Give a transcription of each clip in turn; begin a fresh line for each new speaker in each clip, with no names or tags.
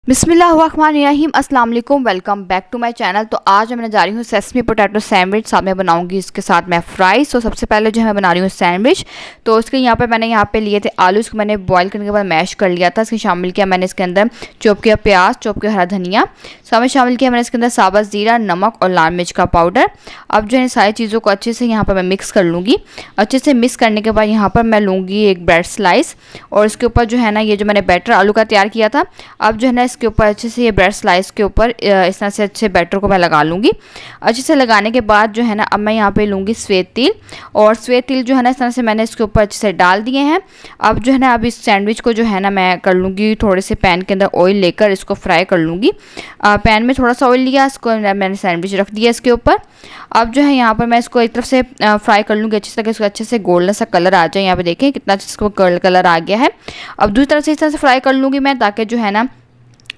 बिस्मिल्लाहिर्रहमानिर्रहीम, अस्सलाम वालेकुम, welcome back to my channel. तो आज मैं जा रही हूँ सेसमी पोटैटो सैंडविच। साथ में बनाऊंगी इसके साथ मैं फ्राइज़। तो सबसे पहले जो है मैं बना रही हूँ सैंडविच। तो उसके मैंने यहाँ पे लिए थे आलू, इसको मैंने बॉईल करने के बाद मैश कर लिया था। इसके शामिल किया मैंने इसके अंदर चॉप किया प्याज, चॉप किया हरा धनिया, साथ में शामिल किया मैंने इसके अंदर साबुत ज़ीरा, नमक और लाल मिर्च का पाउडर। अब जो है सारी चीज़ों को अच्छे से यहाँ पर मैं मिक्स कर लूँगी। अच्छे से मिक्स करने के बाद यहाँ पर मैं लूँगी एक ब्रेड स्लाइस और इसके ऊपर जो है ना ये जो मैंने बैटर आलू का तैयार किया था, अब जो है ना इसके ऊपर अच्छे से ये ब्रेड स्लाइस के ऊपर इस तरह से अच्छे बैटर को मैं लगा लूँगी। अच्छे से लगाने के बाद जो है ना अब मैं यहाँ पे लूँगी सफ़ेद तिल, और सफ़ेद तिल जो है ना इस तरह से मैंने इसके ऊपर अच्छे से डाल दिए हैं। अब जो है ना अब इस सैंडविच को जो है ना मैं कर लूँगी, थोड़े से पैन के अंदर ऑयल लेकर इसको फ्राई कर लूँगी। पैन में थोड़ा सा ऑयल लिया, इसको मैंने सैंडविच रख दिया इसके ऊपर। अब जो है यहाँ पर मैं इसको एक तरफ से फ्राई कर लूँगी अच्छे से, इसको अच्छे से गोल्डन सा कलर आ जाए। यहाँ पे देखें कितना अच्छे से कलर आ गया है। अब दूसरी तरफ से इस तरह से फ्राई कर लूँगी मैं, ताकि जो है ना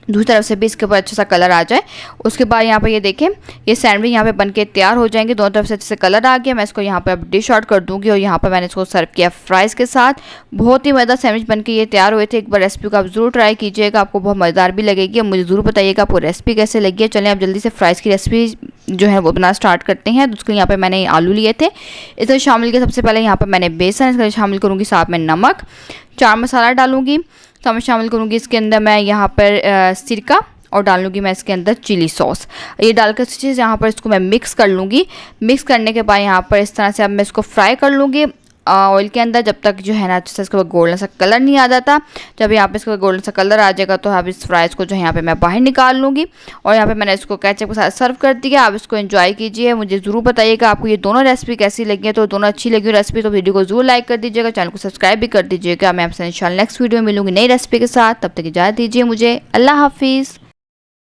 दूसरी तरफ से भी इसके ऊपर अच्छा सा कलर आ जाए। उसके बाद यहाँ पर ये देखें ये सैंडविच यहाँ पे बनके तैयार हो जाएंगे। दोनों तरफ से अच्छे से कलर आ गया। मैं इसको यहाँ पे अब डिश आउट कर दूँगी और यहाँ पर मैंने इसको सर्व किया फ्राइज़ के साथ। बहुत ही मज़ेदार सैंडविच बनके ये तैयार हुए थे। एक बार रेसिपी को आप ज़रूर ट्राई कीजिएगा, आपको बहुत मज़ेदार भी लगेगी। अब मुझे ज़रूर बताइएगा आपको रेसिपी कैसे लगी है। चलें अब जल्दी से फ्राइज़ की रेसिपी जो है वो बनाना स्टार्ट करते हैं। तो उसके लिए यहाँ पर मैंने आलू लिए थे, इसमें शामिल किया सबसे पहले यहाँ पर मैंने बेसन, इसके शामिल करूँगी साथ में नमक, चाट मसाला डालूँगी, साथ में शामिल करूँगी इसके अंदर मैं यहाँ पर सिरका, और डालूंगी मैं इसके अंदर चिली सॉस। ये डालकर अच्छी चीज़ यहाँ पर इसको मैं मिक्स कर लूँगी। मिक्स करने के बाद यहाँ पर इस तरह से अब मैं इसको फ्राई कर लूँगी ऑयल के अंदर, जब तक जो है ना अच्छे से इसका गोल्डन सा कलर नहीं आ जाता। जब यहाँ पे इसका गोल्डन सा कलर आ जाएगा तो अब इस फ्राइज़ को जो है यहाँ पे मैं बाहर निकाल लूँगी। और यहाँ पे मैंने इसको केचप के साथ सर्व कर दिया। आप इसको एंजॉय कीजिए। मुझे ज़रूर बताइएगा आपको ये दोनों रेसिपी कैसी लगी है। तो दोनों अच्छी लगी रेसिपी तो वीडियो को ज़रूर लाइक कर दीजिएगा, चैनल को सब्सक्राइब भी कर दीजिएगा। मैं आपसे इंशाल्लाह नेक्स्ट वीडियो में मिलूँगी नई रेसिपी के साथ। तब तक इजाज़त दीजिए मुझे। अल्लाह हाफिज़।